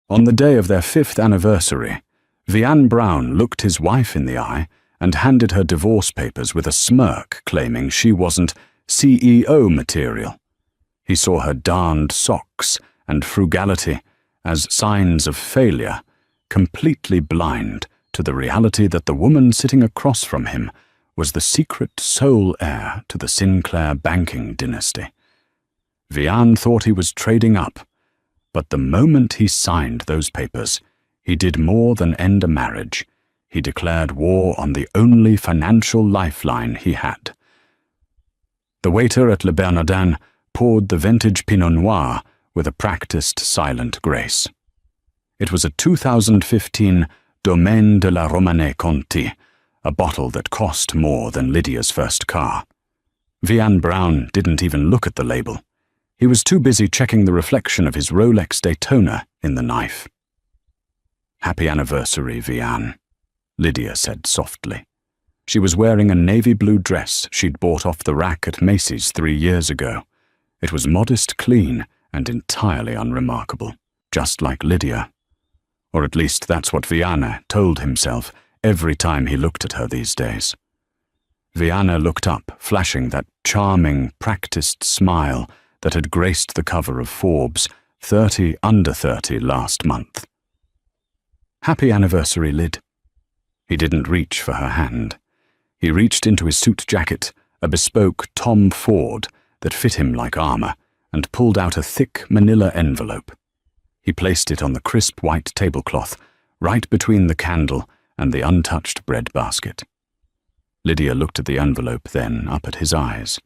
On the day of their 5th anniversary, Vianne Brown looked his wife in the eye and handed her divorce papers with a smirk, claiming she wasn't CEO material. He saw her darned socks and frugality as signs of failure, completely blind to the reality that the woman sitting across from him was the secret sole heir to the Sinclair banking dynasty. Vianne thought he was trading up, but the moment he signed those papers, he did more than end a marriage. He declared war on the only financial lifeline he had. The waiter at Le Bernardin poured the vintage Pinot Noir with a practiced silent grace. It was a 2015 Domaine de la Romanée Conti, a bottle that cost more than Lydia's first car. Vianne Brown didn't even look at the label. He was too busy checking the reflection of his Rolex Daytona in the knife. "Happy anniversary, Vianne," Lydia said softly. She was wearing a navy blue dress she'd bought off the rack at Macy's 3 years ago. It was modest, clean, and entirely unremarkable, just like Lydia. Or at least that's what Vianne told himself every time he looked at her these days. Vianne looked up, flashing that charming, practiced smile that had graced the cover of Forbes 30 Under 30 last month. "Happy anniversary, Lyd." He didn't reach for her hand. He reached into his suit jacket, a bespoke Tom Ford that fit him like armor, and pulled out a thick manila envelope. He placed it on the crisp white tablecloth, right between the candle and the untouched bread basket. Lydia looked at the envelope, then up at his eyes.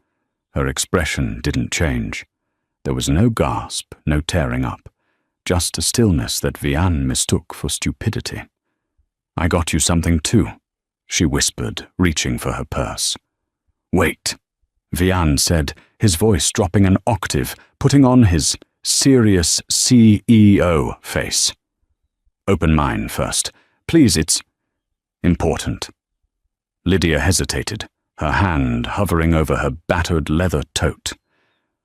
Her expression didn't change. There was no gasp, no tearing up, just a stillness that Vianne mistook for stupidity. "I got you something too," she whispered, reaching for her purse. "Wait," Vianne said, his voice dropping an octave, putting on his serious CEO face. "Open mine first. Please, it's important." Lydia hesitated, her hand hovering over her battered leather tote.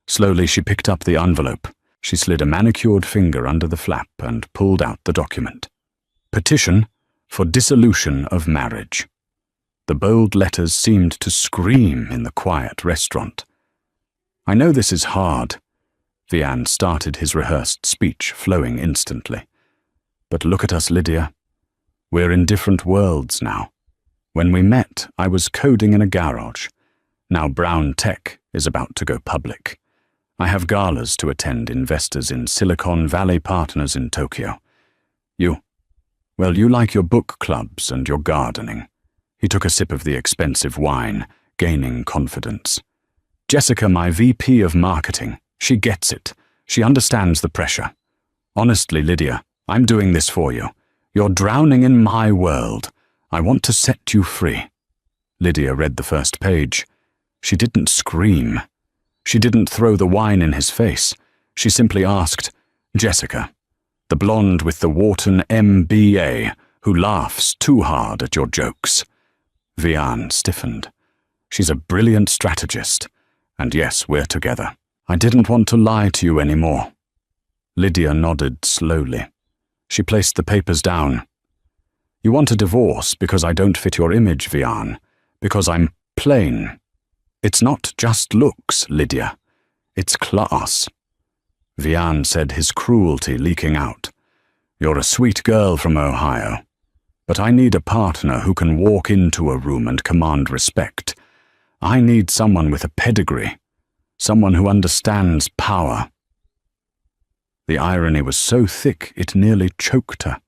Slowly she picked up the envelope. She slid a manicured finger under the flap and pulled out the document. "Petition for dissolution of marriage." The bold letters seemed to scream in the quiet restaurant. "I know this is hard." Vianne started his rehearsed speech, flowing instantly. "But look at us, Lydia. We're in different worlds now. When we met, I was coding in a garage. Now Brown Tech is about to go public. I have galas to attend investors in Silicon Valley partners in Tokyo. You like your book clubs and your gardening." He took a sip of the expensive wine, gaining confidence. "Jessica, my VP of marketing, she gets it. She understands the pressure. Honestly, Lydia, I'm doing this for you. You're drowning in my world. I want to set you free." Lydia read the first page. She didn't scream. She didn't throw the wine in his face. She simply asked, "Jessica, the blonde with the Wharton MBA who laughs too hard at your jokes." Vianne stiffened. "She's a brilliant strategist. And yes, we're together. I didn't want to lie to you anymore." Lydia nodded slowly. She placed the papers down. "You want a divorce because I don't fit your image, Vianne, because I'm plain. It's not just looks, Lydia. It's class." Vianne said, his cruelty leaking out. "You're a sweet girl from Ohio, but I need a partner who can walk into a room and command respect. I need someone with a pedigree, someone who understands power." The irony was so thick it nearly choked her.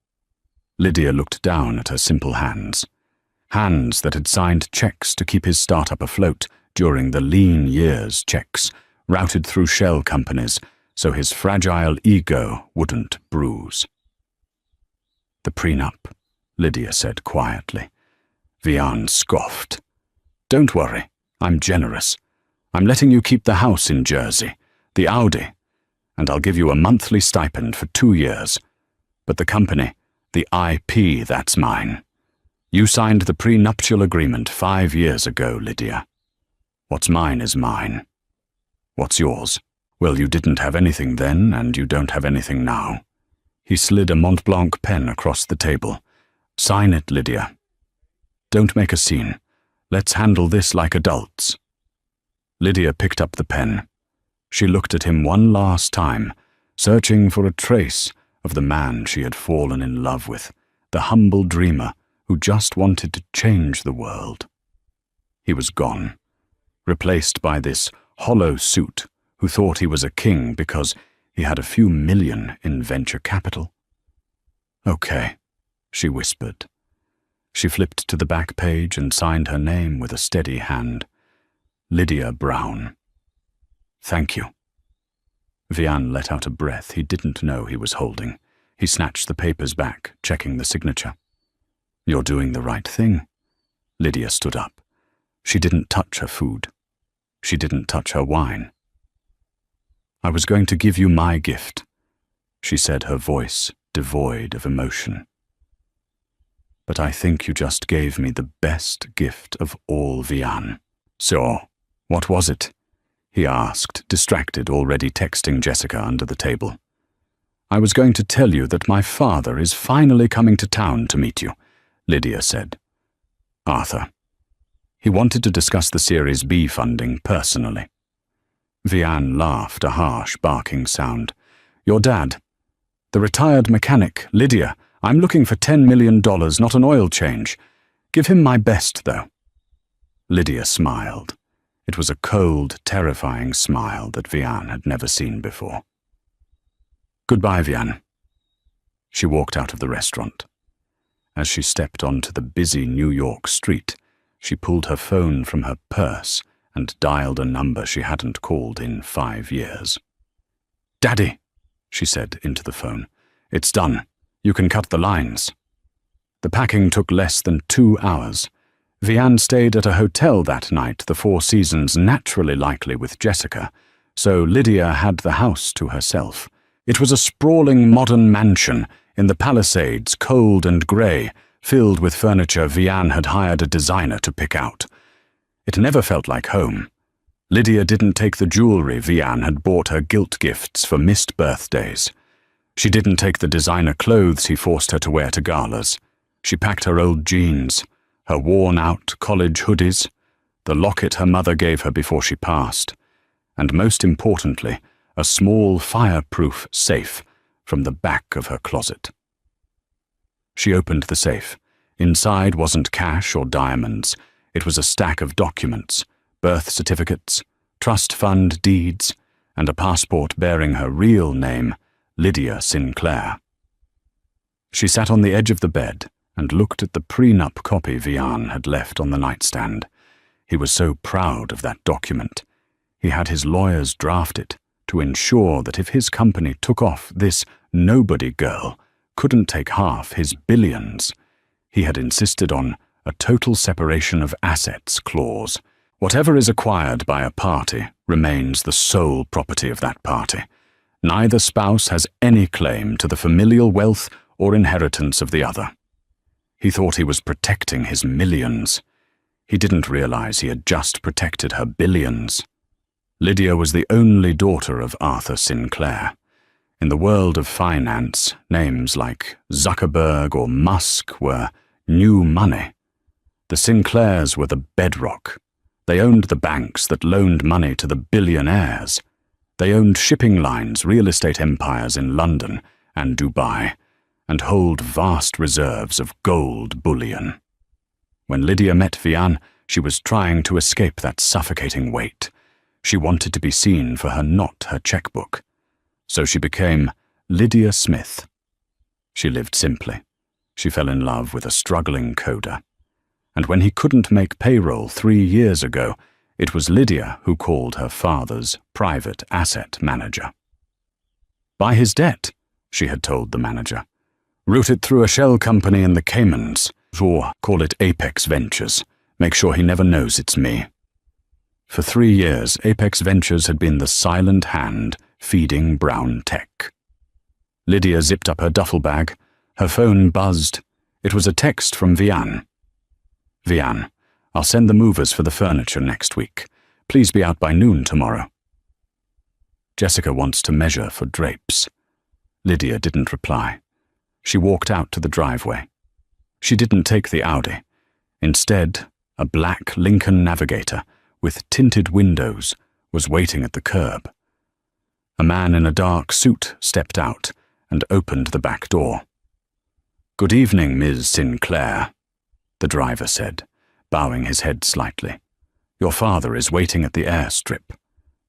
Lydia looked down at her simple hands. Hands that had signed checks to keep his startup afloat during the lean years checks, routed through shell companies so his fragile ego wouldn't bruise. "The prenup," Lydia said quietly. Vianne scoffed. "Don't worry, I'm generous. I'm letting you keep the house in Jersey, the Audi, and I'll give you a monthly stipend for 2 years. But the company, the IP, that's mine. You signed the prenuptial agreement 5 years ago, Lydia. What's mine is mine. What's yours? Well, you didn't have anything then, and you don't have anything now." He slid a Mont Blanc pen across the table. "Sign it, Lydia. Don't make a scene. Let's handle this like adults." Lydia picked up the pen. She looked at him one last time, searching for a trace of the man she had fallen in love with, the humble dreamer who just wanted to change the world. He was gone, replaced by this hollow suit who thought he was a king because he had a few million in venture capital. "Okay," she whispered. She flipped to the back page and signed her name with a steady hand. Lydia Brown. "Thank you." Vian let out a breath he didn't know he was holding. He snatched the papers back, checking the signature. "You're doing the right thing." Lydia stood up. She didn't touch her food. She didn't touch her wine. "I was going to give you my gift," she said, her voice devoid of emotion. "But I think you just gave me the best gift of all, Vian." "So, what was it?" he asked, distracted, already texting Jessica under the table. "I was going to tell you that my father is finally coming to town to meet you," Lydia said. "Arthur." He wanted to discuss the Series B funding personally. Vian laughed, a harsh, barking sound. "Your dad. The retired mechanic, Lydia. I'm looking for $10 million, not an oil change. Give him my best, though." Lydia smiled. It was a cold, terrifying smile that Vian had never seen before. "Goodbye, Vian." She walked out of the restaurant. As she stepped onto the busy New York street, she pulled her phone from her purse and dialed a number she hadn't called in 5 years. "Daddy," she said into the phone. "It's done. You can cut the lines." The packing took less than 2 hours. Vian stayed at a hotel that night, the Four Seasons, naturally likely with Jessica, so Lydia had the house to herself. It was a sprawling modern mansion in the Palisades, cold and grey, filled with furniture Vian had hired a designer to pick out. It never felt like home. Lydia didn't take the jewelry Vian had bought her guilt gifts for missed birthdays. She didn't take the designer clothes he forced her to wear to galas. She packed her old jeans, her worn-out college hoodies, the locket her mother gave her before she passed, and most importantly, a small fireproof safe from the back of her closet. She opened the safe. Inside wasn't cash or diamonds. It was a stack of documents, birth certificates, trust fund deeds, and a passport bearing her real name, Lydia Sinclair. She sat on the edge of the bed and looked at the prenup copy Vian had left on the nightstand. He was so proud of that document. He had his lawyers draft it to ensure that if his company took off, this nobody girl couldn't take half his billions. He had insisted on a total separation of assets clause. Whatever is acquired by a party remains the sole property of that party. Neither spouse has any claim to the familial wealth or inheritance of the other. He thought he was protecting his millions. He didn't realize he had just protected her billions. Lydia was the only daughter of Arthur Sinclair. In the world of finance, names like Zuckerberg or Musk were new money. The Sinclairs were the bedrock. They owned the banks that loaned money to the billionaires. They owned shipping lines, real estate empires in London and Dubai, and hold vast reserves of gold bullion. When Lydia met Vian, she was trying to escape that suffocating weight. She wanted to be seen for her, not her checkbook. So she became Lydia Smith. She lived simply. She fell in love with a struggling coder. And when he couldn't make payroll 3 years ago, it was Lydia who called her father's private asset manager. "Buy his debt," she had told the manager. "Route it through a shell company in the Caymans, or call it Apex Ventures. Make sure he never knows it's me." For 3 years, Apex Ventures had been the silent hand feeding brown tech. Lydia zipped up her duffel bag. Her phone buzzed. It was a text from Vian. "Vian, I'll send the movers for the furniture next week. Please be out by noon tomorrow." Jessica wants to measure for drapes. Lydia didn't reply. She walked out to the driveway. She didn't take the Audi. Instead, a black Lincoln Navigator with tinted windows was waiting at the curb. A man in a dark suit stepped out and opened the back door. "Good evening, Ms. Sinclair," the driver said, bowing his head slightly. "Your father is waiting at the airstrip.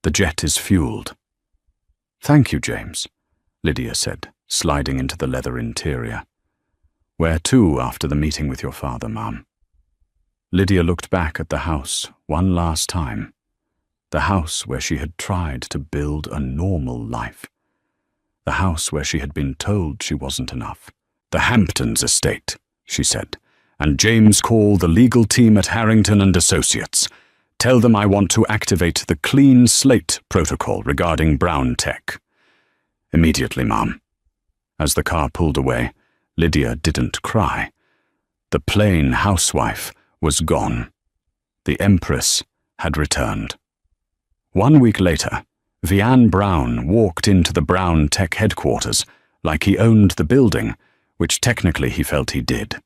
The jet is fueled." "Thank you, James," Lydia said, sliding into the leather interior. "Where to after the meeting with your father, Mum?" Lydia looked back at the house one last time. The house where she had tried to build a normal life. The house where she had been told she wasn't enough. "The Hamptons estate," she said, "and James, call the legal team at Harrington and Associates. Tell them I want to activate the clean slate protocol regarding Brown Tech." "Immediately, Mum." As the car pulled away, Lydia didn't cry. The plain housewife was gone. The Empress had returned. 1 week later, Vian Brown walked into the Brown Tech headquarters like he owned the building, which technically he felt he did.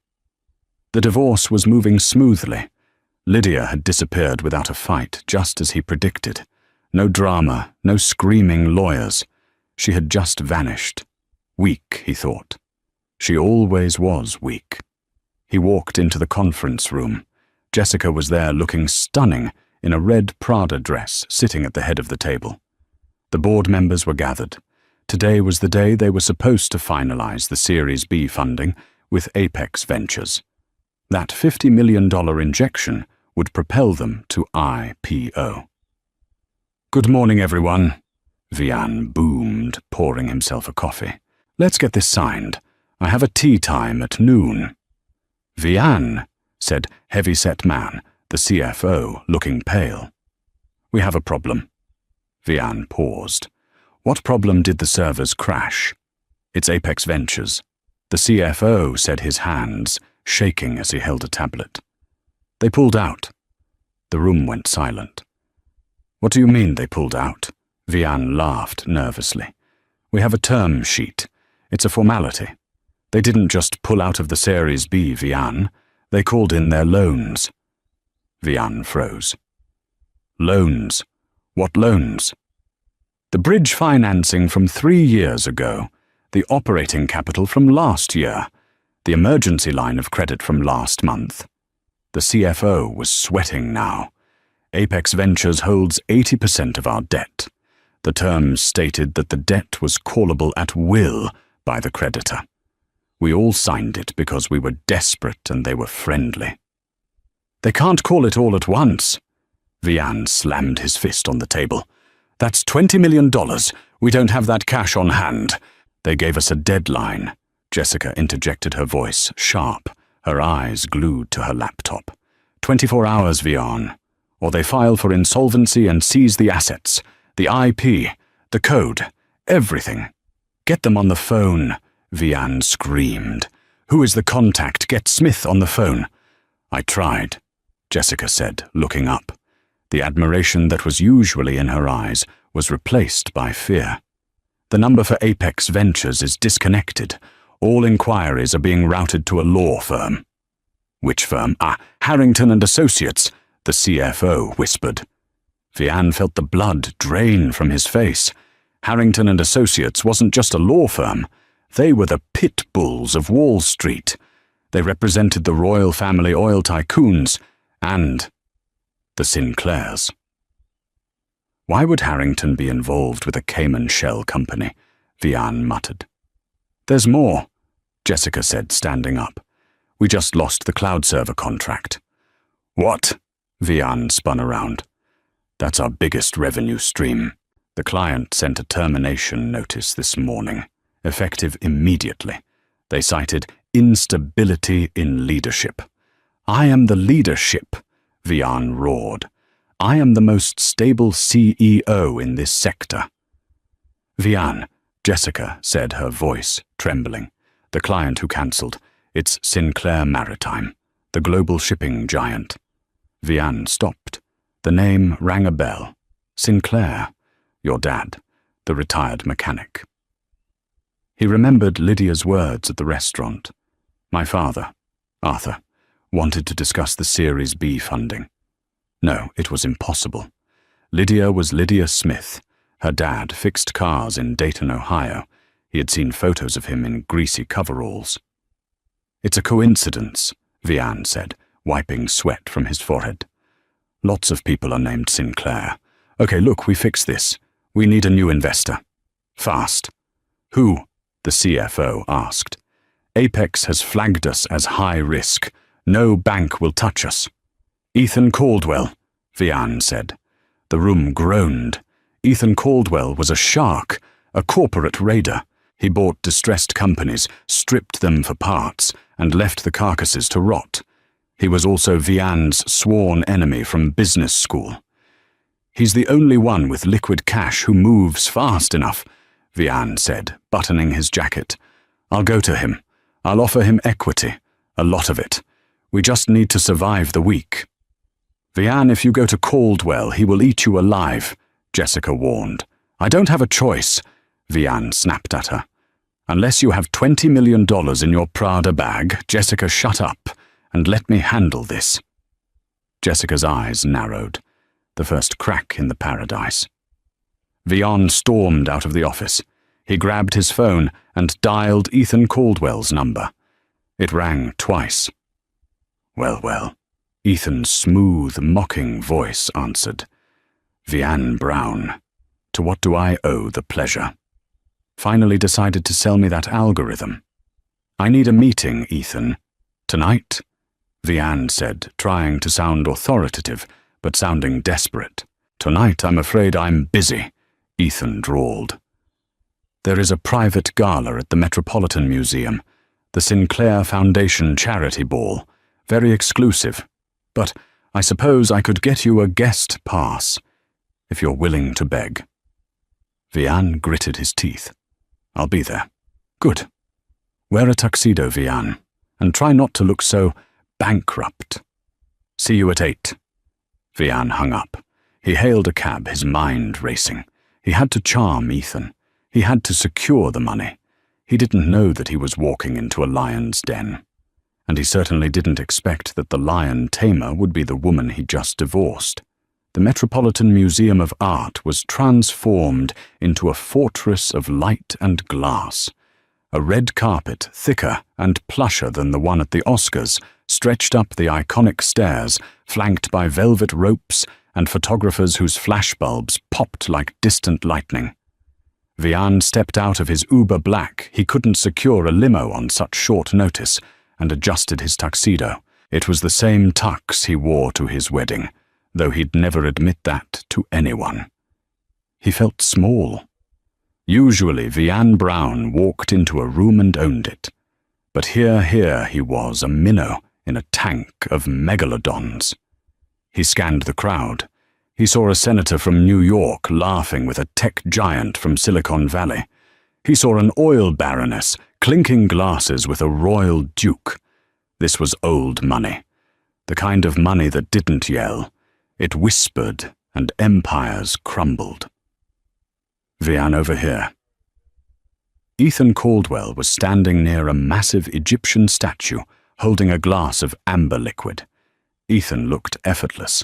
The divorce was moving smoothly. Lydia had disappeared without a fight, just as he predicted. No drama, no screaming lawyers. She had just vanished. Weak, he thought. She always was weak. He walked into the conference room. Jessica was there looking stunning in a red Prada dress, sitting at the head of the table. The board members were gathered. Today was the day they were supposed to finalize the Series B funding with Apex Ventures. That $50 million injection would propel them to IPO. "Good morning, everyone," Vian boomed, pouring himself a coffee. "Let's get this signed. I have a tea time at noon." "Vian," said heavy-set man, the CFO, looking pale. "We have a problem." Vian paused. "What problem did the servers crash?" "It's Apex Ventures." The CFO said, his hands shaking as he held a tablet. "They pulled out." The room went silent. "What do you mean they pulled out?" Vian laughed nervously. "We have a term sheet. It's a formality. They didn't just pull out of the Series B, Vian. They called in their loans." Vian froze. "Loans? What loans?" "The bridge financing from 3 years ago, the operating capital from last year, the emergency line of credit from last month." The CFO was sweating now. "Apex Ventures holds 80% of our debt. The terms stated that the debt was callable at will by the creditor. We all signed it because we were desperate and they were friendly." "They can't call it all at once." Vian slammed his fist on the table. "That's $20 million. We don't have that cash on hand. They gave us a deadline." Jessica interjected, her voice sharp, her eyes glued to her laptop. 24 hours, Vian. Or they file for insolvency and seize the assets, the IP, the code, everything. "Get them on the phone," Vian screamed. "Who is the contact? Get Smith on the phone." "I tried," Jessica said, looking up. The admiration that was usually in her eyes was replaced by fear. "The number for Apex Ventures is disconnected. All inquiries are being routed to a law firm." "Which firm?" "Harrington and Associates," the CFO whispered. Vian felt the blood drain from his face. Harrington and Associates wasn't just a law firm. They were the pit bulls of Wall Street. They represented the royal family oil tycoons and the Sinclairs. "Why would Harrington be involved with a Cayman shell company?" Vian muttered. "There's more," Jessica said, standing up. "We just lost the cloud server contract." "What?" Vian spun around. "That's our biggest revenue stream. The client sent a termination notice this morning, effective immediately. They cited instability in leadership." "I am the leadership," Vian roared. "I am the most stable CEO in this sector." "Vian," Jessica said, her voice trembling. "The client who cancelled. It's Sinclair Maritime, the global shipping giant." Vian stopped. The name rang a bell. "Sinclair. Your dad, the retired mechanic." He remembered Lydia's words at the restaurant. My father, Arthur, wanted to discuss the Series B funding. No, it was impossible. Lydia was Lydia Smith. Her dad fixed cars in Dayton, Ohio. He had seen photos of him in greasy coveralls. It's a coincidence, Vian said, wiping sweat from his forehead. Lots of people are named Sinclair. Okay, look, we fix this. We need a new investor. Fast. Who? The CFO asked. Apex has flagged us as high risk. No bank will touch us. Ethan Caldwell, Vian said. The room groaned. Ethan Caldwell was a shark, a corporate raider. He bought distressed companies, stripped them for parts, and left the carcasses to rot. He was also Vian's sworn enemy from business school. He's the only one with liquid cash who moves fast enough, Vian said, buttoning his jacket. I'll go to him. I'll offer him equity, a lot of it. We just need to survive the week. Vian, if you go to Caldwell, he will eat you alive, Jessica warned. I don't have a choice, Vian snapped at her. Unless you have $20 million in your Prada bag, Jessica, shut up and let me handle this. Jessica's eyes narrowed, the first crack in the paradise. Vian stormed out of the office. He grabbed his phone and dialed Ethan Caldwell's number. It rang twice. Well, well, Ethan's smooth, mocking voice answered. Vian Brown, to what do I owe the pleasure? Finally decided to sell me that algorithm. I need a meeting, Ethan. Tonight? Vian said, trying to sound authoritative, but sounding desperate. Tonight, I'm afraid I'm busy, Ethan drawled. There is a private gala at the Metropolitan Museum, the Sinclair Foundation Charity Ball, very exclusive, but I suppose I could get you a guest pass, if you're willing to beg. Vian gritted his teeth. I'll be there. Good. Wear a tuxedo, Vian, and try not to look so bankrupt. See you at 8. Vian hung up. He hailed a cab, his mind racing. He had to charm Ethan. He had to secure the money. He didn't know that he was walking into a lion's den. And he certainly didn't expect that the lion tamer would be the woman he just divorced. The Metropolitan Museum of Art was transformed into a fortress of light and glass. A red carpet, thicker and plusher than the one at the Oscars, stretched up the iconic stairs, flanked by velvet ropes and photographers whose flashbulbs popped like distant lightning. Vian stepped out of his Uber Black. He couldn't secure a limo on such short notice, and adjusted his tuxedo. It was the same tux he wore to his wedding, though he'd never admit that to anyone. He felt small. Usually, Vian Brown walked into a room and owned it. But here he was, a minnow in a tank of megalodons. He scanned the crowd. He saw a senator from New York laughing with a tech giant from Silicon Valley. He saw an oil baroness clinking glasses with a royal duke. This was old money, the kind of money that didn't yell. It whispered, and empires crumbled. Vian, over here. Ethan Caldwell was standing near a massive Egyptian statue, holding a glass of amber liquid. Ethan looked effortless.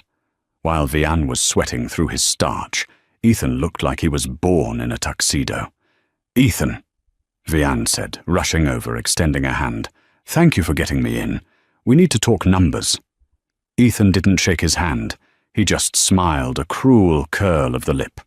While Vian was sweating through his starch, Ethan looked like he was born in a tuxedo. Ethan, Vian said, rushing over, extending a hand. Thank you for getting me in. We need to talk numbers. Ethan didn't shake his hand. He just smiled, a cruel curl of the lip.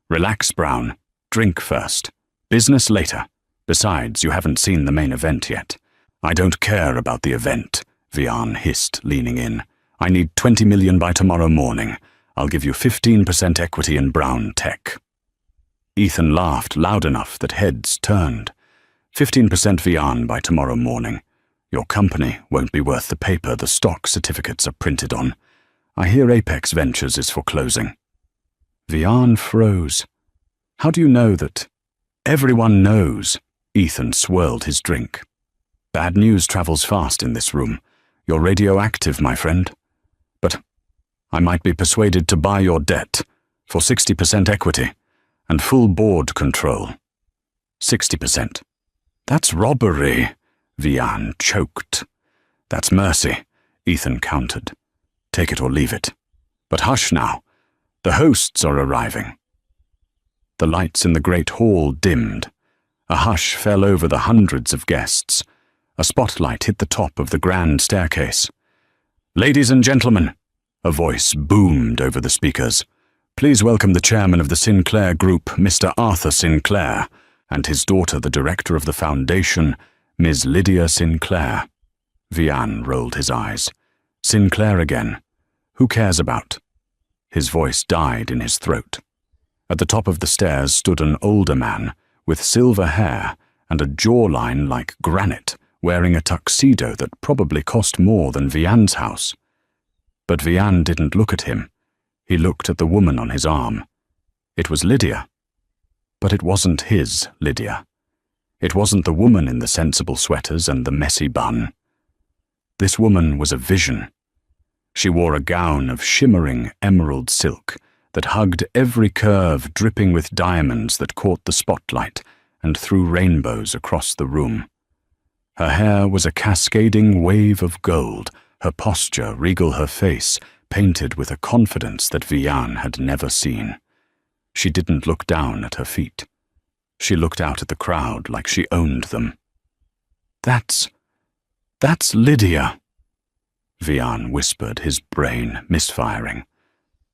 Relax, Brown. Drink first. Business later. Besides, you haven't seen the main event yet. I don't care about the event, Vian hissed, leaning in. I need $20 million by tomorrow morning. I'll give you 15% equity in Brown Tech. Ethan laughed loud enough that heads turned. 15% Vian by tomorrow morning. Your company won't be worth the paper the stock certificates are printed on. I hear Apex Ventures is foreclosing. Vian froze. How do you know that? Everyone knows. Ethan swirled his drink. Bad news travels fast in this room. You're radioactive, my friend. But I might be persuaded to buy your debt for 60% equity and full board control. 60%. That's robbery, Vian choked. That's mercy, Ethan countered. Take it or leave it. But hush now. The hosts are arriving. The lights in the great hall dimmed. A hush fell over the hundreds of guests. A spotlight hit the top of the grand staircase. Ladies and gentlemen, a voice boomed over the speakers. Please welcome the chairman of the Sinclair Group, Mr. Arthur Sinclair, and his daughter, the director of the foundation, Ms. Lydia Sinclair. Vian rolled his eyes. Sinclair again. Who cares about? His voice died in his throat. At the top of the stairs stood an older man, with silver hair and a jawline like granite, wearing a tuxedo that probably cost more than Vian's house. But Vian didn't look at him. He looked at the woman on his arm. It was Lydia. But it wasn't his Lydia. It wasn't the woman in the sensible sweaters and the messy bun. This woman was a vision. She wore a gown of shimmering emerald silk that hugged every curve, dripping with diamonds that caught the spotlight and threw rainbows across the room. Her hair was a cascading wave of gold, her posture, regal, her face, painted with a confidence that Vian had never seen. She didn't look down at her feet. She looked out at the crowd like she owned them. That's Lydia, Vian whispered, his brain misfiring.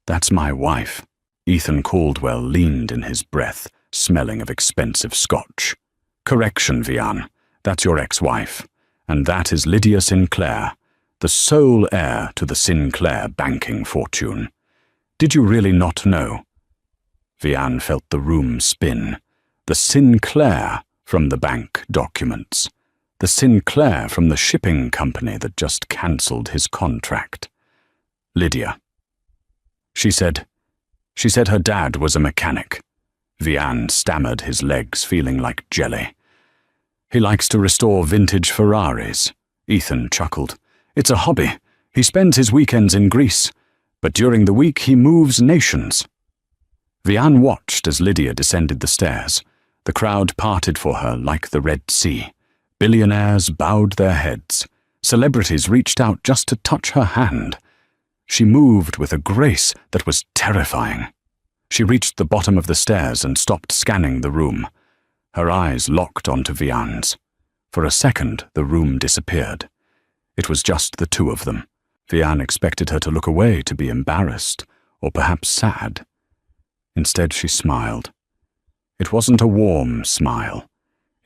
That's my wife. Ethan Caldwell leaned in his breath, smelling of expensive scotch. Correction, Vian. That's your ex-wife. And that is Lydia Sinclair, the sole heir to the Sinclair banking fortune. Did you really not know? Vian felt the room spin. The Sinclair from the bank documents. The Sinclair from the shipping company that just cancelled his contract. Lydia. She said her dad was a mechanic. Vian stammered, his legs feeling like jelly. He likes to restore vintage Ferraris. Ethan chuckled. It's a hobby. He spends his weekends in Greece, but during the week he moves nations. Vian watched as Lydia descended the stairs. The crowd parted for her like the Red Sea. Billionaires bowed their heads. Celebrities reached out just to touch her hand. She moved with a grace that was terrifying. She reached the bottom of the stairs and stopped scanning the room. Her eyes locked onto Vian's. For a second, the room disappeared. It was just the two of them. Vian expected her to look away, to be embarrassed, or perhaps sad. Instead, she smiled. It wasn't a warm smile.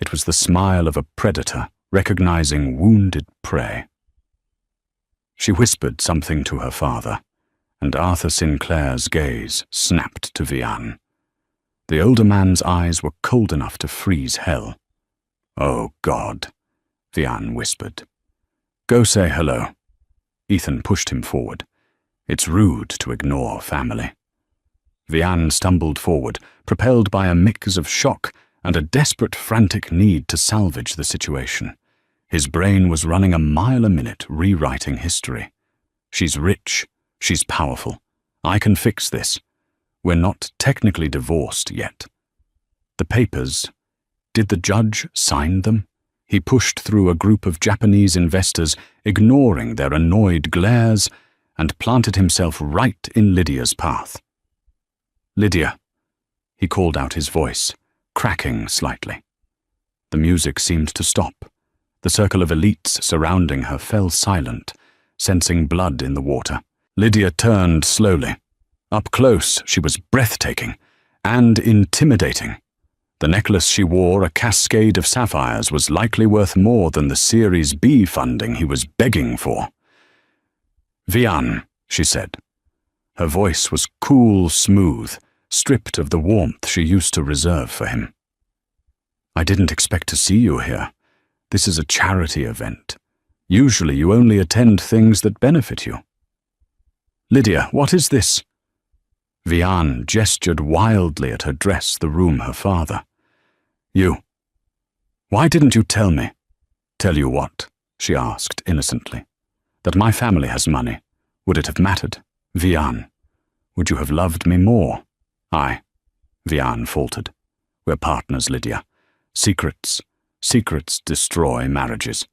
It was the smile of a predator recognizing wounded prey. She whispered something to her father, and Arthur Sinclair's gaze snapped to Vian. The older man's eyes were cold enough to freeze hell. Oh, God, Vian whispered. Go say hello. Ethan pushed him forward. It's rude to ignore family. Vian stumbled forward, propelled by a mix of shock and a desperate, frantic need to salvage the situation. His brain was running a mile a minute, rewriting history. She's rich. She's powerful. I can fix this. We're not technically divorced yet. The papers, did the judge sign them? He pushed through a group of Japanese investors, ignoring their annoyed glares, and planted himself right in Lydia's path. Lydia, he called out, his voice cracking slightly. The music seemed to stop. The circle of elites surrounding her fell silent, sensing blood in the water. Lydia turned slowly. Up close, she was breathtaking and intimidating. The necklace she wore, a cascade of sapphires, was likely worth more than the Series B funding he was begging for. Vian, she said. Her voice was cool, smooth, stripped of the warmth she used to reserve for him. I didn't expect to see you here. This is a charity event. Usually you only attend things that benefit you. Lydia, what is this? Vian gestured wildly at her dress, the room her father. You. Why didn't you tell me? Tell you what? She asked innocently. That my family has money. Would it have mattered? Vian. Would you have loved me more? Aye. Vian faltered. We're partners, Lydia. Secrets. Secrets destroy marriages.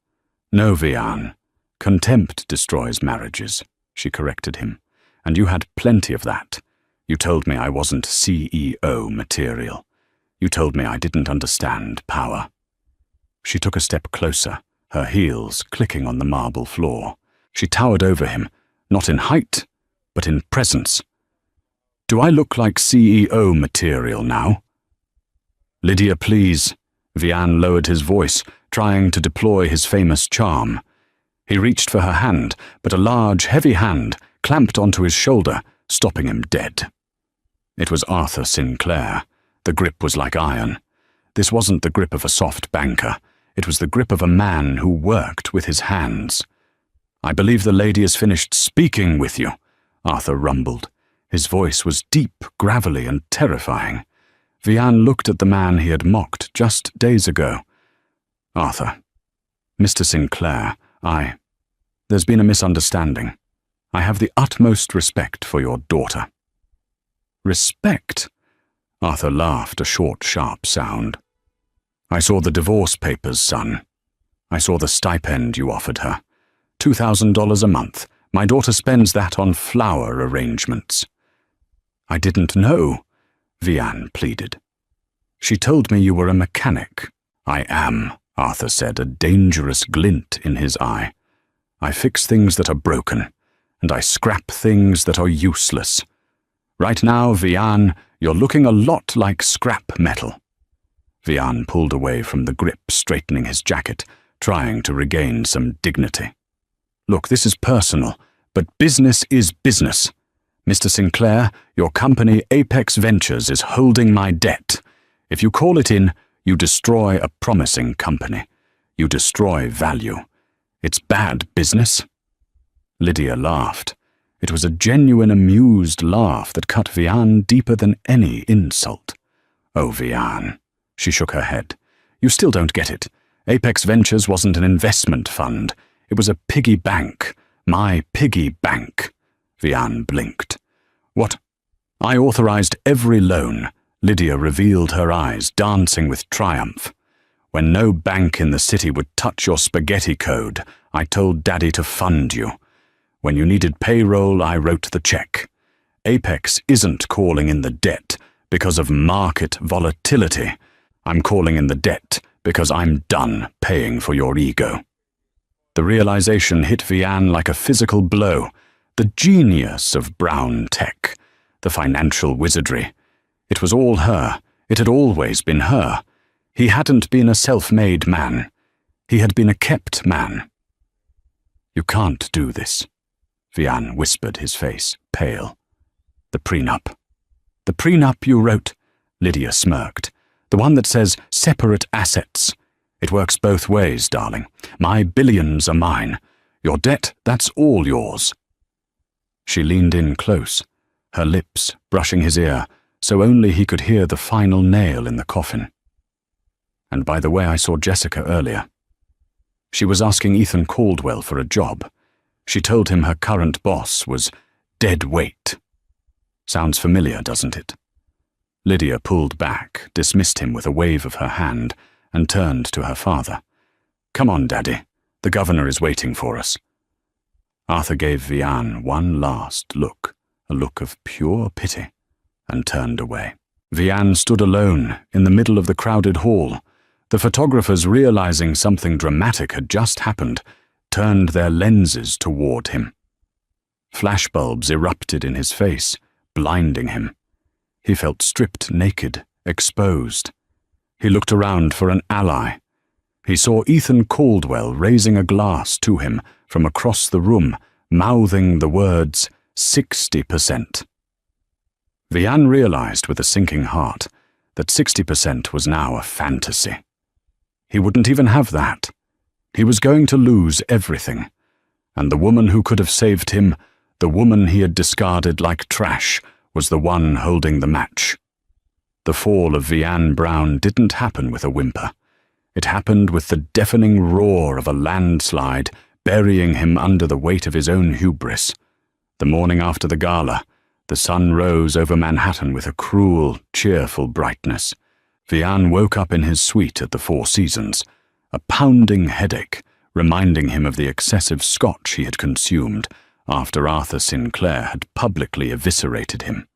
No, Vian. Contempt destroys marriages, she corrected him. And you had plenty of that. You told me I wasn't CEO material. You told me I didn't understand power. She took a step closer, her heels clicking on the marble floor. She towered over him, not in height, but in presence. Do I look like CEO material now? Lydia, please. Vian lowered his voice, trying to deploy his famous charm. He reached for her hand, but a large, heavy hand clamped onto his shoulder, stopping him dead. It was Arthur Sinclair. The grip was like iron. This wasn't the grip of a soft banker. It was the grip of a man who worked with his hands. I believe the lady has finished speaking with you, Arthur rumbled. His voice was deep, gravelly, and terrifying. Vian looked at the man he had mocked just days ago. Arthur, Mr. Sinclair, there's been a misunderstanding. I have the utmost respect for your daughter. Respect? Arthur laughed, a short, sharp sound. I saw the divorce papers, son. I saw the stipend you offered her. $2,000 a month. My daughter spends that on flower arrangements. I didn't know, Vian pleaded. She told me you were a mechanic. I am, Arthur said, a dangerous glint in his eye. I fix things that are broken, and I scrap things that are useless. Right now, Vian, you're looking a lot like scrap metal. Vian pulled away from the grip, straightening his jacket, trying to regain some dignity. Look, this is personal, but business is business. Mr. Sinclair, your company Apex Ventures is holding my debt. If you call it in, you destroy a promising company. You destroy value. It's bad business. Lydia laughed. It was a genuine, amused laugh that cut Vian deeper than any insult. Oh, Vian. She shook her head. You still don't get it. Apex Ventures wasn't an investment fund. It was a piggy bank. My piggy bank. Vian blinked. What? I authorized every loan. Lydia revealed her eyes, dancing with triumph. When no bank in the city would touch your spaghetti code, I told Daddy to fund you. When you needed payroll, I wrote the check. Apex isn't calling in the debt because of market volatility. I'm calling in the debt because I'm done paying for your ego. The realization hit Vian like a physical blow. The genius of Brown tech, the financial wizardry. It was all her. It had always been her. He hadn't been a self-made man. He had been a kept man. You can't do this, Vian whispered, his face pale. The prenup. The prenup you wrote, Lydia smirked. The one that says separate assets. It works both ways, darling. My billions are mine. Your debt, that's all yours. She leaned in close, her lips brushing his ear, so only he could hear the final nail in the coffin. And by the way, I saw Jessica earlier. She was asking Ethan Caldwell for a job. She told him her current boss was dead weight. Sounds familiar, doesn't it? Lydia pulled back, dismissed him with a wave of her hand, and turned to her father. Come on, Daddy. The governor is waiting for us. Arthur gave Vian one last look, a look of pure pity, and turned away. Vian stood alone in the middle of the crowded hall. The photographers, realizing something dramatic had just happened, turned their lenses toward him. Flashbulbs erupted in his face, blinding him. He felt stripped naked, exposed. He looked around for an ally. He saw Ethan Caldwell raising a glass to him from across the room, mouthing the words 60%. Vian realized with a sinking heart that 60% was now a fantasy. He wouldn't even have that. He was going to lose everything. And the woman who could have saved him, the woman he had discarded like trash, was the one holding the match. The fall of Vian Brown didn't happen with a whimper. It happened with the deafening roar of a landslide, burying him under the weight of his own hubris. The morning after the gala, the sun rose over Manhattan with a cruel, cheerful brightness. Vian woke up in his suite at the Four Seasons, a pounding headache, reminding him of the excessive scotch he had consumed after Arthur Sinclair had publicly eviscerated him.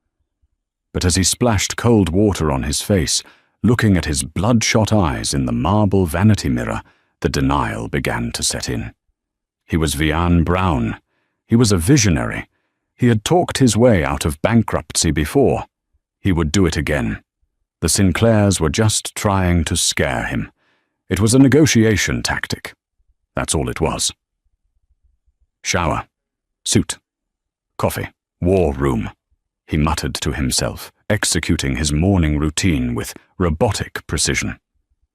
But as he splashed cold water on his face, looking at his bloodshot eyes in the marble vanity mirror, the denial began to set in. He was Vian Brown. He was a visionary. He had talked his way out of bankruptcy before. He would do it again. The Sinclairs were just trying to scare him. It was a negotiation tactic. That's all it was. Shower, suit, coffee, war room, he muttered to himself, executing his morning routine with robotic precision.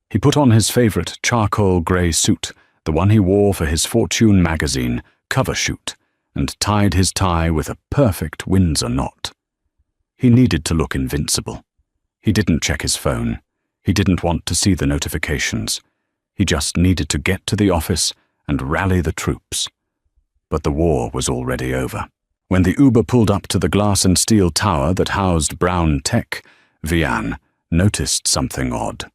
He put on his favorite charcoal grey suit, the one he wore for his Fortune magazine cover shoot, and tied his tie with a perfect Windsor knot. He needed to look invincible. He didn't check his phone. He didn't want to see the notifications. He just needed to get to the office and rally the troops. But the war was already over. When the Uber pulled up to the glass and steel tower that housed Brown Tech, Vian noticed something odd.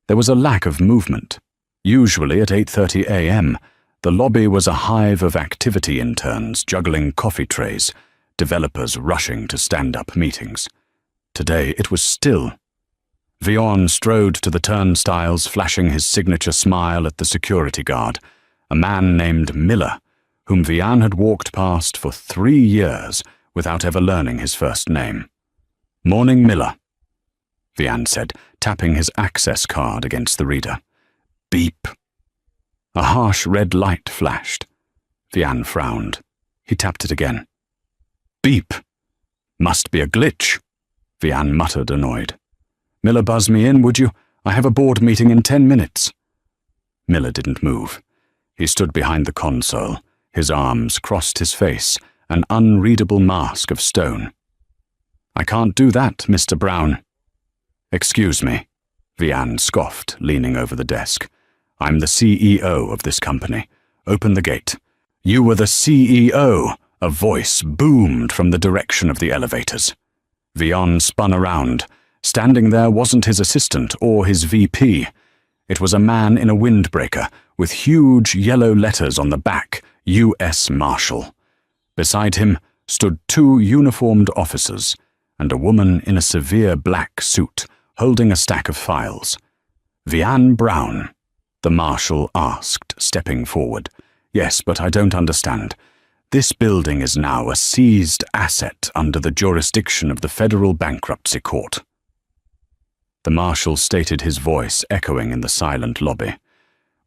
There was a lack of movement. Usually at 8:30 a.m., the lobby was a hive of activity interns juggling coffee trays, developers rushing to stand-up meetings. Today it was still. Vian strode to the turnstiles, flashing his signature smile at the security guard, a man named Miller, whom Vian had walked past for 3 years without ever learning his first name. "Morning, Miller," Vian said, tapping his access card against the reader. Beep. A harsh red light flashed. Vian frowned. He tapped it again. Beep. Must be a glitch, Vian muttered, annoyed. "Miller, buzz me in, would you? I have a board meeting in 10 minutes. Miller didn't move. He stood behind the console, his arms crossed his face, an unreadable mask of stone. "I can't do that, Mr. Brown." "Excuse me," Vian scoffed, leaning over the desk. "I'm the CEO of this company. Open the gate." "You were the CEO," a voice boomed from the direction of the elevators. Vian spun around. Standing there wasn't his assistant or his VP. It was a man in a windbreaker, with huge yellow letters on the back, U.S. Marshal. Beside him stood 2 uniformed officers, and a woman in a severe black suit, holding a stack of files. "Vian Brown?" the Marshal asked, stepping forward. "Yes, but I don't understand. This building is now a seized asset under the jurisdiction of the Federal Bankruptcy Court." The Marshal stated, his voice echoing in the silent lobby.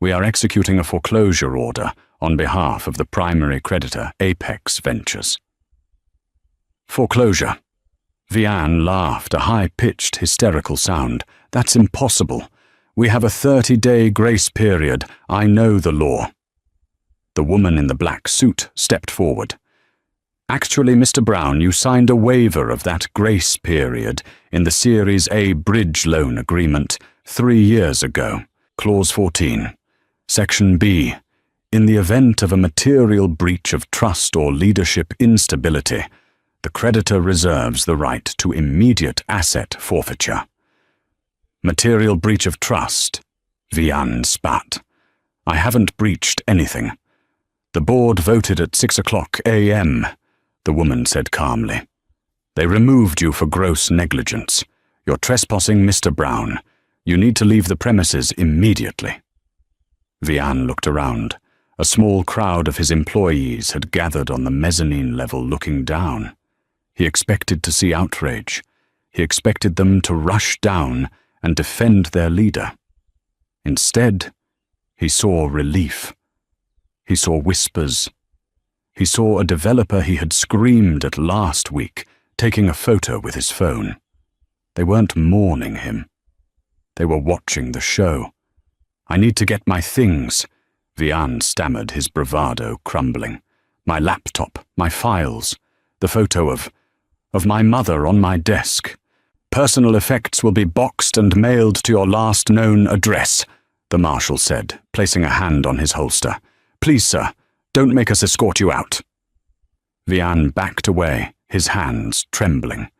"We are executing a foreclosure order on behalf of the primary creditor, Apex Ventures." "Foreclosure?" Vian laughed, a high-pitched, hysterical sound. "That's impossible. We have a 30-day grace period. I know the law." The woman in the black suit stepped forward. "Actually, Mr. Brown, you signed a waiver of that grace period in the Series A bridge loan agreement 3 years ago. Clause 14. Section B. In the event of a material breach of trust or leadership instability, the creditor reserves the right to immediate asset forfeiture." "Material breach of trust," Vian spat. "I haven't breached anything. The board voted at 6:00 a.m., the woman said calmly. "They removed you for gross negligence. You're trespassing, Mr. Brown. You need to leave the premises immediately." Vian looked around. A small crowd of his employees had gathered on the mezzanine level looking down. He expected to see outrage. He expected them to rush down and defend their leader. Instead, he saw relief. He saw whispers. He saw a developer he had screamed at last week, taking a photo with his phone. They weren't mourning him. They were watching the show. "I need to get my things," Vian stammered, his bravado crumbling. "My laptop, my files, the photo of my mother on my desk. Personal effects will be boxed and mailed to your last known address," the Marshal said, placing a hand on his holster. "Please, sir, don't make us escort you out." Vian backed away, his hands trembling.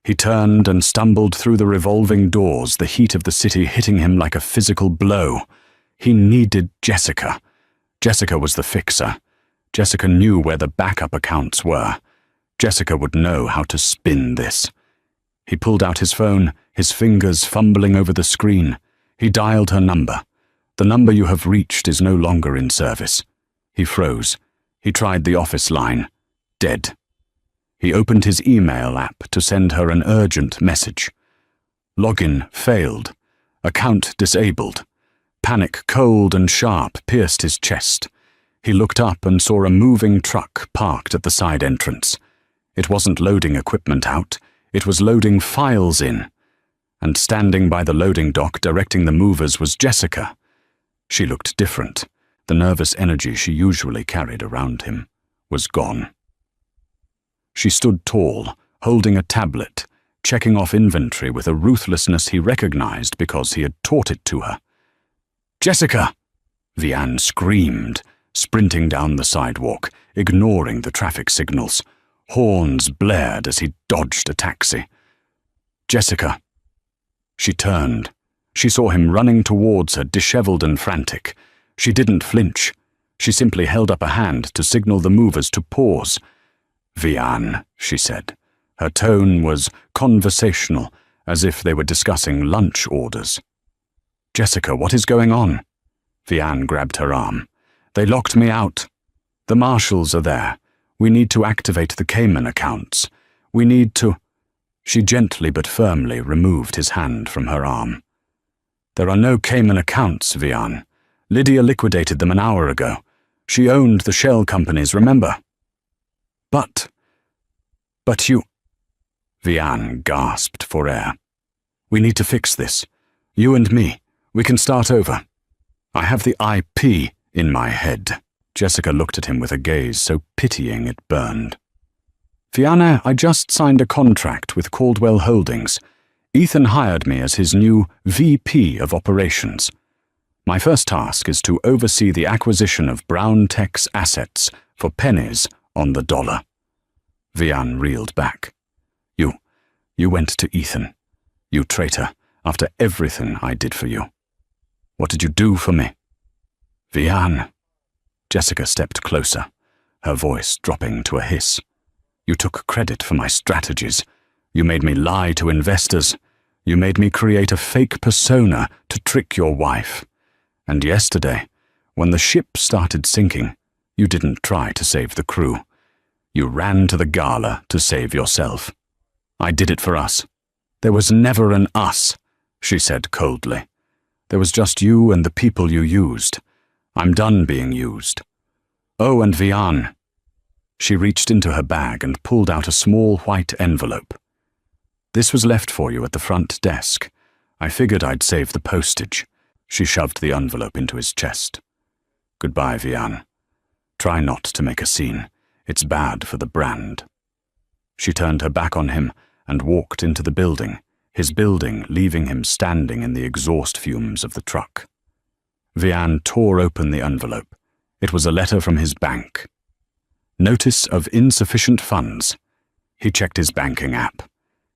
He turned and stumbled through the revolving doors, the heat of the city hitting him like a physical blow. He needed Jessica. Jessica was the fixer. Jessica knew where the backup accounts were. Jessica would know how to spin this. He pulled out his phone, his fingers fumbling over the screen. He dialed her number. The number you have reached is no longer in service. He froze. He tried the office line. Dead. He opened his email app to send her an urgent message. Login failed. Account disabled. Panic, cold and sharp, pierced his chest. He looked up and saw a moving truck parked at the side entrance. It wasn't loading equipment out. It was loading files in. And standing by the loading dock directing the movers was Jessica. She looked different. The nervous energy she usually carried around him was gone. She stood tall, holding a tablet, checking off inventory with a ruthlessness he recognized because he had taught it to her. "Jessica!" Vian screamed, sprinting down the sidewalk, ignoring the traffic signals. Horns blared as he dodged a taxi. "Jessica!" She turned. She saw him running towards her, disheveled and frantic. She didn't flinch. She simply held up a hand to signal the movers to pause. "Vian," she said. Her tone was conversational, as if they were discussing lunch orders. "Jessica, what is going on?" Vian grabbed her arm. "They locked me out. The marshals are there. We need to activate the Cayman accounts. We need to—" She gently but firmly removed his hand from her arm. "There are no Cayman accounts, Vian. Lydia liquidated them an hour ago. She owned the shell companies, remember?" But you—" Vian gasped for air. "We need to fix this. You and me. We can start over. I have the IP in my head." Jessica looked at him with a gaze so pitying it burned. "Vian, I just signed a contract with Caldwell Holdings. Ethan hired me as his new VP of Operations. My first task is to oversee the acquisition of Brown Tech's assets for pennies on the dollar." Vian reeled back. You went to Ethan. You traitor, after everything I did for you. What did you do for me?" "Vian." Jessica stepped closer, her voice dropping to a hiss. "You took credit for my strategies. You made me lie to investors. You made me create a fake persona to trick your wife. And yesterday, when the ship started sinking, you didn't try to save the crew. You ran to the gala to save yourself. I did it for us. There was never an us," she said coldly. "There was just you and the people you used. I'm done being used. Oh, and Vian." She reached into her bag and pulled out a small white envelope. "This was left for you at the front desk. I figured I'd save the postage." She shoved the envelope into his chest. "Goodbye, Vian. Try not to make a scene. It's bad for the brand." She turned her back on him and walked into the building, his building leaving him standing in the exhaust fumes of the truck. Vian tore open the envelope. It was a letter from his bank. Notice of insufficient funds. He checked his banking app.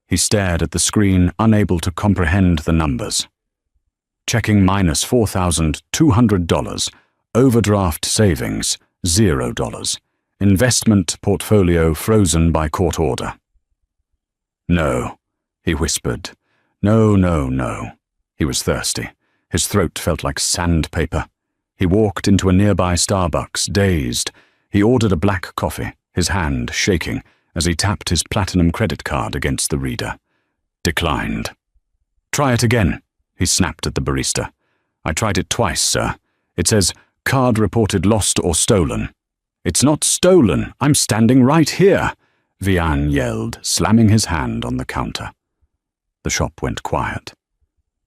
He stared at the screen, unable to comprehend the numbers. Checking minus $4,200. Overdraft savings, $0. Investment portfolio frozen by court order. "No," he whispered. "No, no, no." He was thirsty. His throat felt like sandpaper. He walked into a nearby Starbucks, dazed. He ordered a black coffee, his hand shaking as he tapped his platinum credit card against the reader. Declined. "Try it again," he snapped at the barista. "I tried it twice, sir. It says, card reported lost or stolen." "It's not stolen. I'm standing right here," Vian yelled, slamming his hand on the counter. The shop went quiet.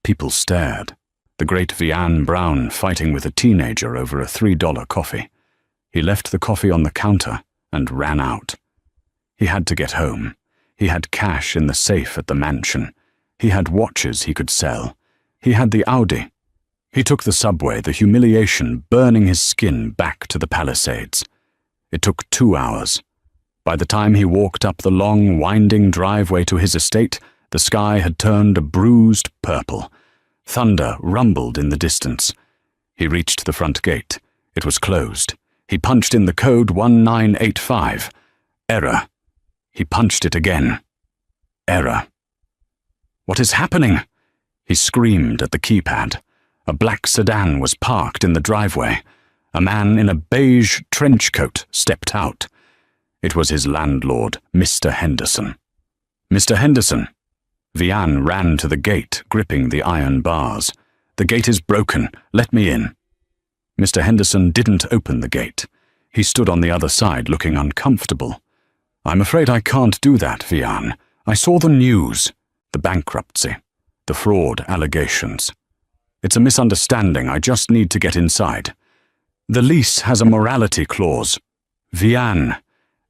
People stared. The great Vian Brown fighting with a teenager over a $3 coffee. He left the coffee on the counter and ran out. He had to get home. He had cash in the safe at the mansion. He had watches he could sell. He had the Audi. He took the subway, the humiliation burning his skin back to the Palisades. It took 2 hours. By the time he walked up the long, winding driveway to his estate, the sky had turned a bruised purple. Thunder rumbled in the distance. He reached the front gate. It was closed. He punched in the code 1985. Error. He punched it again. Error. What is happening? He screamed at the keypad. A black sedan was parked in the driveway. A man in a beige trench coat stepped out. It was his landlord, Mr. Henderson. Mr. Henderson. Vian ran to the gate, gripping the iron bars. The gate is broken. Let me in. Mr. Henderson didn't open the gate. He stood on the other side, looking uncomfortable. I'm afraid I can't do that, Vian. I saw the news. The bankruptcy. The fraud allegations. It's a misunderstanding. I just need to get inside. The lease has a morality clause. Vian.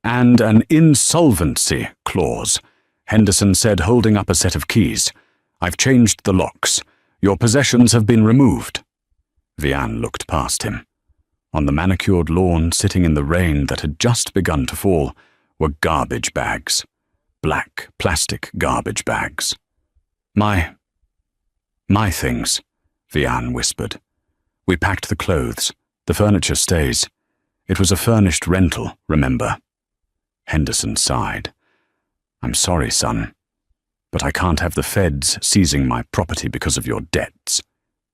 And an insolvency clause. Henderson said, holding up a set of keys. I've changed the locks. Your possessions have been removed. Vian looked past him. On the manicured lawn, sitting in the rain that had just begun to fall, were garbage bags. Black plastic garbage bags. My things, Vian whispered. We packed the clothes. The furniture stays. It was a furnished rental, remember? Henderson sighed. I'm sorry, son, but I can't have the feds seizing my property because of your debts.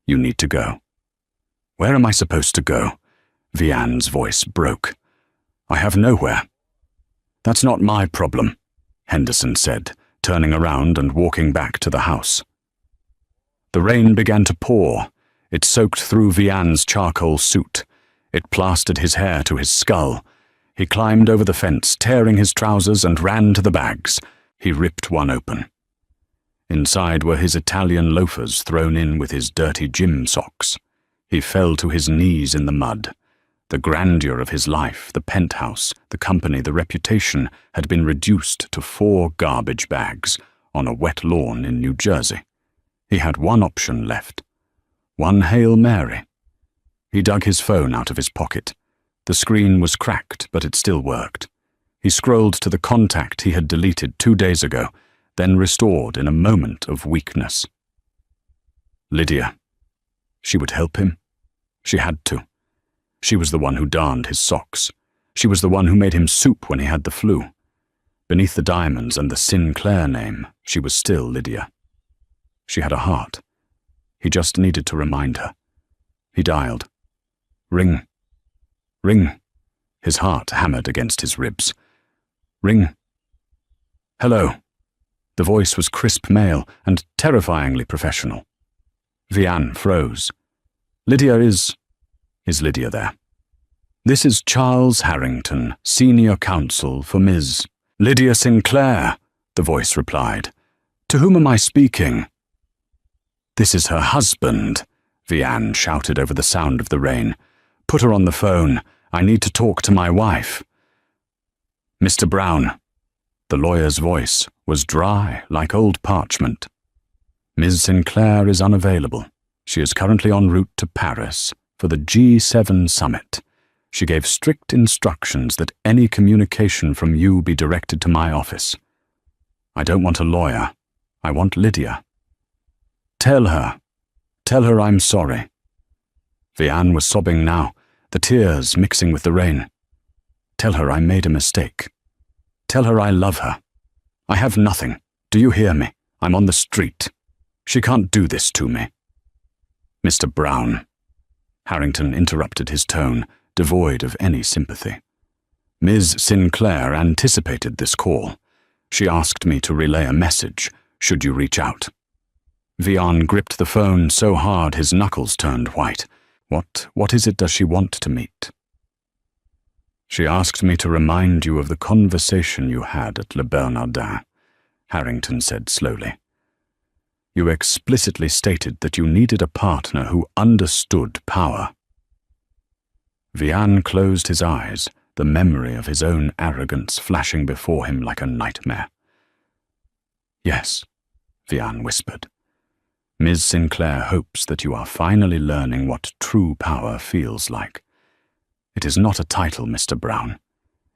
You need to go. Where am I supposed to go? Vian's voice broke. I have nowhere. That's not my problem, Henderson said, turning around and walking back to the house. The rain began to pour. It soaked through Vian's charcoal suit. It plastered his hair to his skull. He climbed over the fence, tearing his trousers, and ran to the bags. He ripped one open. Inside were his Italian loafers thrown in with his dirty gym socks. He fell to his knees in the mud. The grandeur of his life, the penthouse, the company, the reputation had been reduced to 4 garbage bags on a wet lawn in New Jersey. He had one option left. One Hail Mary. He dug his phone out of his pocket. The screen was cracked, but it still worked. He scrolled to the contact he had deleted 2 days ago, then restored in a moment of weakness. Lydia. She would help him. She had to. She was the one who darned his socks. She was the one who made him soup when he had the flu. Beneath the diamonds and the Sinclair name, she was still Lydia. She had a heart. He just needed to remind her. He dialed. Ring. Ring. His heart hammered against his ribs. Ring. Hello. The voice was crisp male and terrifyingly professional. Vian froze. Lydia is Lydia there? This is Charles Harrington, Senior Counsel for Ms. Lydia Sinclair, the voice replied. To whom am I speaking? This is her husband, Vian shouted over the sound of the rain. Put her on the phone. I need to talk to my wife. Mr. Brown. The lawyer's voice was dry like old parchment. Ms. Sinclair is unavailable. She is currently en route to Paris for the G7 summit. She gave strict instructions that any communication from you be directed to my office. I don't want a lawyer. I want Lydia. Tell her I'm sorry. Vian was sobbing now, the tears mixing with the rain. Tell her I made a mistake. Tell her I love her. I have nothing. Do you hear me? I'm on the street. She can't do this to me. Mr. Brown. Harrington interrupted his tone, devoid of any sympathy. Ms. Sinclair anticipated this call. She asked me to relay a message, should you reach out. Vian gripped the phone so hard his knuckles turned white. What is it does she want to meet? She asked me to remind you of the conversation you had at Le Bernardin, Harrington said slowly. You explicitly stated that you needed a partner who understood power. Vian closed his eyes, the memory of his own arrogance flashing before him like a nightmare. Yes, Vian whispered. Ms. Sinclair hopes that you are finally learning what true power feels like. It is not a title, Mr. Brown.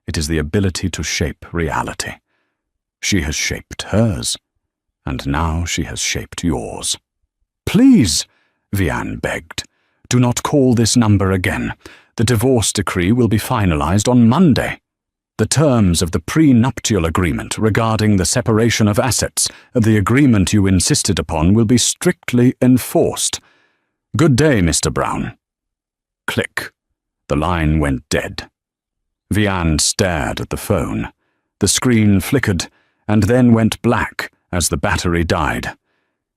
It is the ability to shape reality. She has shaped hers, and now she has shaped yours. Please, Vian begged. Do not call this number again. The divorce decree will be finalized on Monday. The terms of the prenuptial agreement regarding the separation of assets of the agreement you insisted upon will be strictly enforced. Good day, Mr. Brown. Click. The line went dead. Vian stared at the phone. The screen flickered and then went black as the battery died.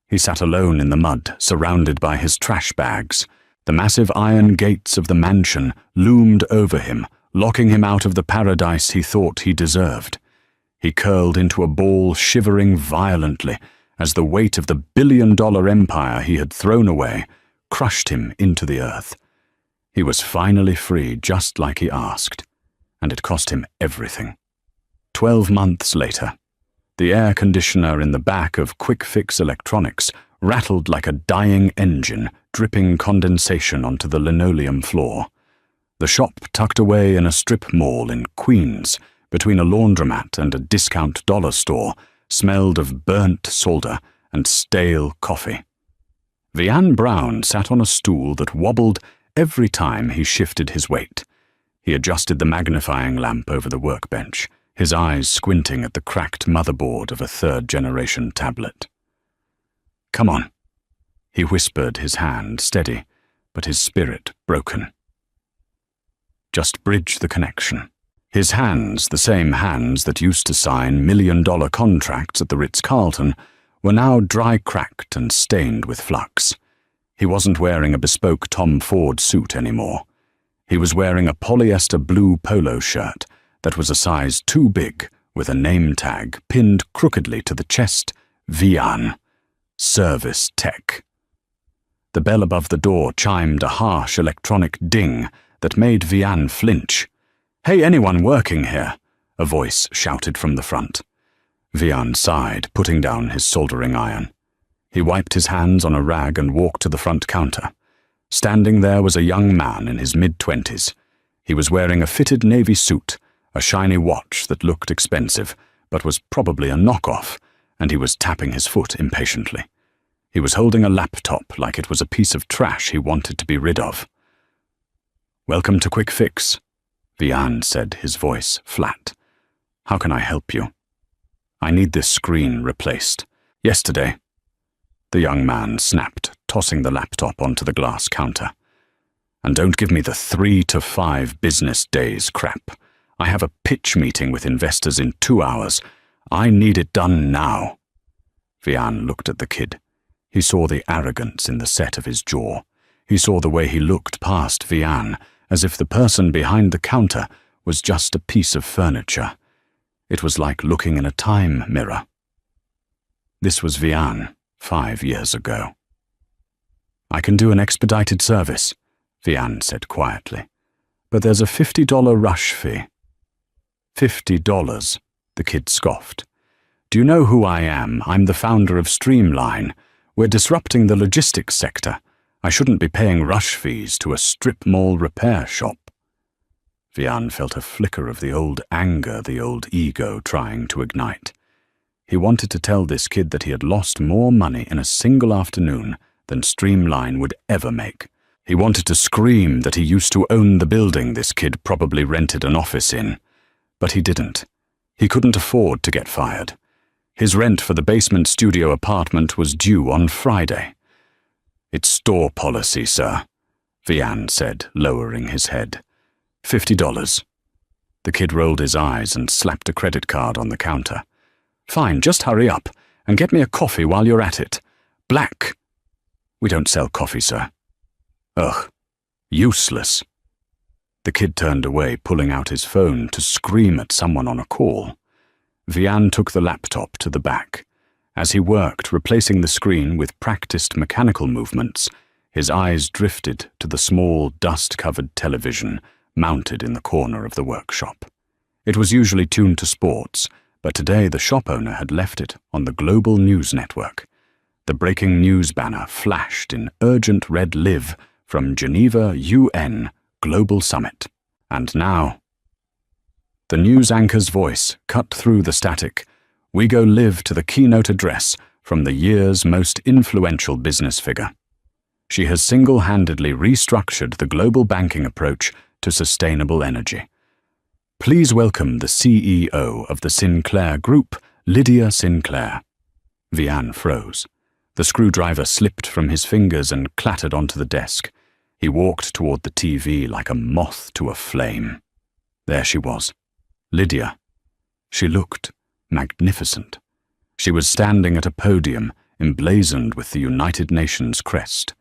He sat alone in the mud, surrounded by his trash bags. The massive iron gates of the mansion loomed over him, locking him out of the paradise he thought he deserved. He curled into a ball, shivering violently as the weight of the billion-dollar empire he had thrown away crushed him into the earth. He was finally free, just like he asked, and it cost him everything. 12 months later, the air conditioner in the back of Quick Fix Electronics rattled like a dying engine, dripping condensation onto the linoleum floor. The shop, tucked away in a strip mall in Queens, between a laundromat and a discount dollar store, smelled of burnt solder and stale coffee. Vian Brown sat on a stool that wobbled every time he shifted his weight. He adjusted the magnifying lamp over the workbench, his eyes squinting at the cracked motherboard of a third-generation tablet. Come on, he whispered, his hand steady, but his spirit broken. Just bridge the connection. His hands, the same hands that used to sign million-dollar contracts at the Ritz-Carlton, were now dry-cracked and stained with flux. He wasn't wearing a bespoke Tom Ford suit anymore. He was wearing a polyester blue polo shirt that was a size too big, with a name tag pinned crookedly to the chest, Vian, Service Tech. The bell above the door chimed a harsh electronic ding that made Vian flinch. "Hey, anyone working here?" a voice shouted from the front. Vian sighed, putting down his soldering iron. He wiped his hands on a rag and walked to the front counter. Standing there was a young man in his mid-20s. He was wearing a fitted navy suit, a shiny watch that looked expensive, but was probably a knockoff, and he was tapping his foot impatiently. He was holding a laptop like it was a piece of trash he wanted to be rid of. "Welcome to Quick Fix," Vian said, his voice flat. "How can I help you?" "I need this screen replaced. Yesterday." The young man snapped, tossing the laptop onto the glass counter. "And don't give me the 3 to 5 business days crap. I have a pitch meeting with investors in 2 hours. I need it done now." Vian looked at the kid. He saw the arrogance in the set of his jaw. He saw the way he looked past Vian, as if the person behind the counter was just a piece of furniture. It was like looking in a time mirror. This was Vian 5 years ago. "I can do an expedited service," Vian said quietly, "but there's a $50 rush fee." $50, the kid scoffed. "Do you know who I am? I'm the founder of Streamline. We're disrupting the logistics sector. I shouldn't be paying rush fees to a strip mall repair shop." Vian felt a flicker of the old anger, the old ego trying to ignite. He wanted to tell this kid that he had lost more money in a single afternoon than Streamline would ever make. He wanted to scream that he used to own the building this kid probably rented an office in. But he didn't. He couldn't afford to get fired. His rent for the basement studio apartment was due on Friday. "It's store policy, sir," Vian said, lowering his head. $50. The kid rolled his eyes and slapped a credit card on the counter. "Fine, just hurry up, and get me a coffee while you're at it. Black." "We don't sell coffee, sir." "Ugh, useless." The kid turned away, pulling out his phone to scream at someone on a call. Vian took the laptop to the back. As he worked, replacing the screen with practiced mechanical movements, his eyes drifted to the small, dust-covered television mounted in the corner of the workshop. It was usually tuned to sports, but today the shop owner had left it on the global news network. The breaking news banner flashed in urgent red live from Geneva UN Global Summit. And now, the news anchor's voice cut through the static. We go live to the keynote address from the year's most influential business figure. She has single-handedly restructured the global banking approach to sustainable energy. Please welcome the CEO of the Sinclair Group, Lydia Sinclair. Vian froze. The screwdriver slipped from his fingers and clattered onto the desk. He walked toward the TV like a moth to a flame. There she was, Lydia. She looked magnificent. She was standing at a podium emblazoned with the United Nations crest.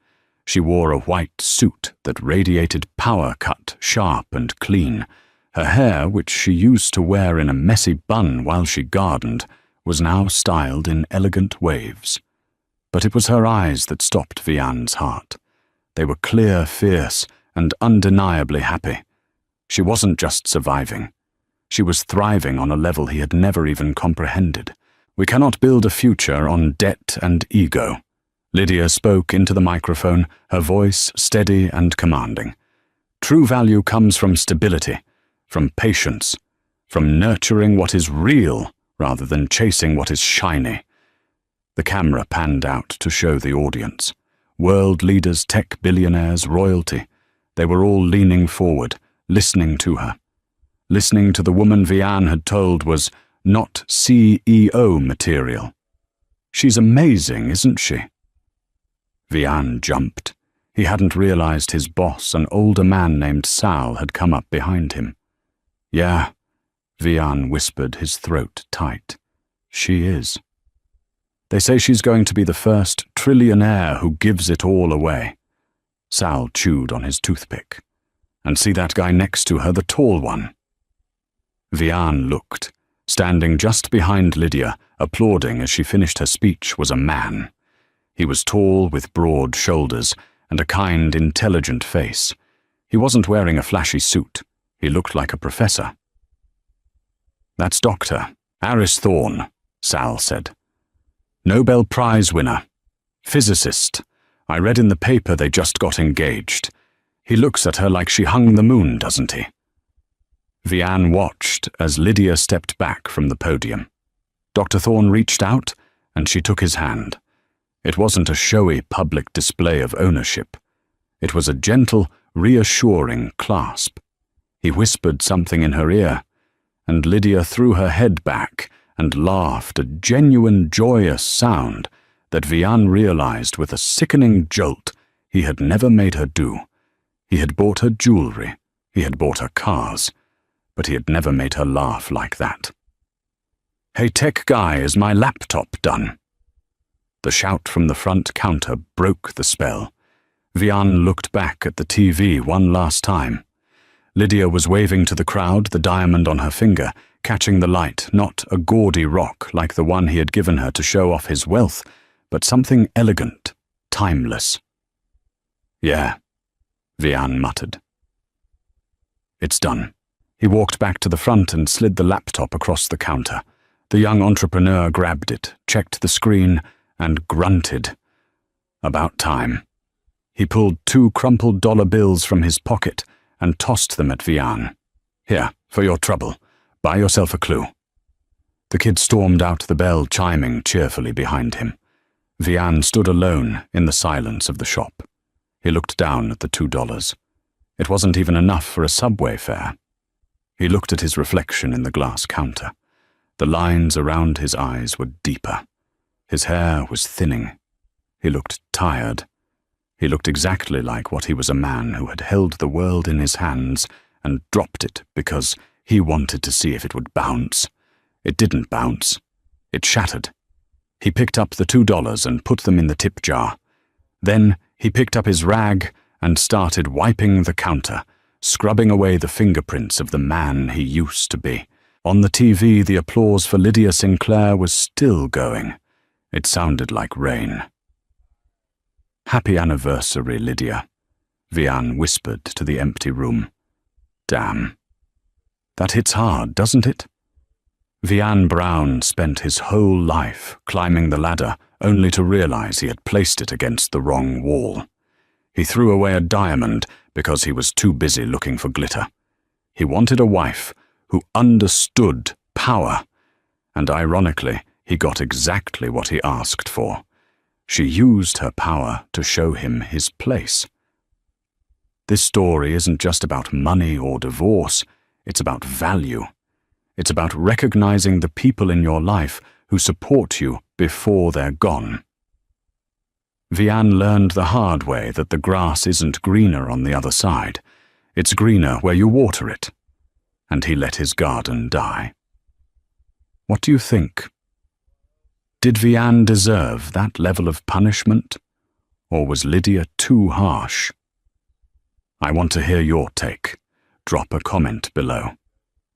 She wore a white suit that radiated power, cut sharp and clean. Her hair, which she used to wear in a messy bun while she gardened, was now styled in elegant waves. But it was her eyes that stopped Vian's heart. They were clear, fierce, and undeniably happy. She wasn't just surviving. She was thriving on a level he had never even comprehended. We cannot build a future on debt and ego. Lydia spoke into the microphone, her voice steady and commanding. True value comes from stability, from patience, from nurturing what is real rather than chasing what is shiny. The camera panned out to show the audience. World leaders, tech billionaires, royalty. They were all leaning forward, listening to her. Listening to the woman Vian had told was not CEO material. She's amazing, isn't she? Vian jumped. He hadn't realized his boss, an older man named Sal, had come up behind him. Yeah, Vian whispered, his throat tight. She is. They say she's going to be the first trillionaire who gives it all away. Sal chewed on his toothpick. And see that guy next to her, the tall one. Vian looked. Standing just behind Lydia, applauding as she finished her speech, was a man. He was tall with broad shoulders and a kind, intelligent face. He wasn't wearing a flashy suit. He looked like a professor. That's Dr. Aris Thorne, Sal said. Nobel Prize winner. Physicist. I read in the paper they just got engaged. He looks at her like she hung the moon, doesn't he? Vian watched as Lydia stepped back from the podium. Dr. Thorne reached out, and she took his hand. It wasn't a showy public display of ownership. It was a gentle, reassuring clasp. He whispered something in her ear, and Lydia threw her head back and laughed, a genuine, joyous sound that Vian realized with a sickening jolt he had never made her do. He had bought her jewelry, he had bought her cars, but he had never made her laugh like that. Hey tech guy, is my laptop done? The shout from the front counter broke the spell. Vian looked back at the TV one last time. Lydia was waving to the crowd, the diamond on her finger, catching the light, not a gaudy rock like the one he had given her to show off his wealth, but something elegant, timeless. Yeah, Vian muttered. It's done. He walked back to the front and slid the laptop across the counter. The young entrepreneur grabbed it, checked the screen, and grunted. About time. He pulled 2 crumpled dollar bills from his pocket and tossed them at Vian. Here, for your trouble. Buy yourself a clue. The kid stormed out, the bell chiming cheerfully behind him. Vian stood alone in the silence of the shop. He looked down at the $2. It wasn't even enough for a subway fare. He looked at his reflection in the glass counter. The lines around his eyes were deeper. His hair was thinning. He looked tired. He looked exactly like what he was, a man who had held the world in his hands and dropped it because he wanted to see if it would bounce. It didn't bounce. It shattered. He picked up the $2 and put them in the tip jar. Then he picked up his rag and started wiping the counter, scrubbing away the fingerprints of the man he used to be. On the TV, the applause for Lydia Sinclair was still going. It sounded like rain. Happy anniversary, Lydia, Vian whispered to the empty room. Damn. That hits hard, doesn't it? Vian Brown spent his whole life climbing the ladder only to realize he had placed it against the wrong wall. He threw away a diamond because he was too busy looking for glitter. He wanted a wife who understood power, and ironically, he got exactly what he asked for. She used her power to show him his place. This story isn't just about money or divorce, it's about value. It's about recognizing the people in your life who support you before they're gone. Vian learned the hard way that the grass isn't greener on the other side. It's greener where you water it. And he let his garden die. What do you think? Did Vian deserve that level of punishment? Or was Lydia too harsh? I want to hear your take. Drop a comment below.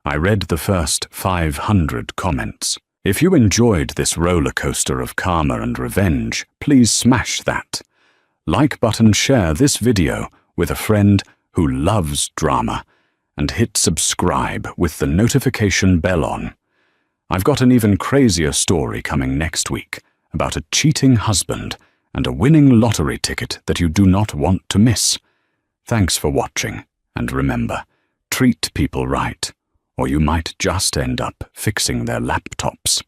I read the first 500 comments. If you enjoyed this roller coaster of karma and revenge, please smash that like button, share this video with a friend who loves drama, and hit subscribe with the notification bell on. I've got an even crazier story coming next week about a cheating husband and a winning lottery ticket that you do not want to miss. Thanks for watching, and remember, treat people right, or you might just end up fixing their laptops.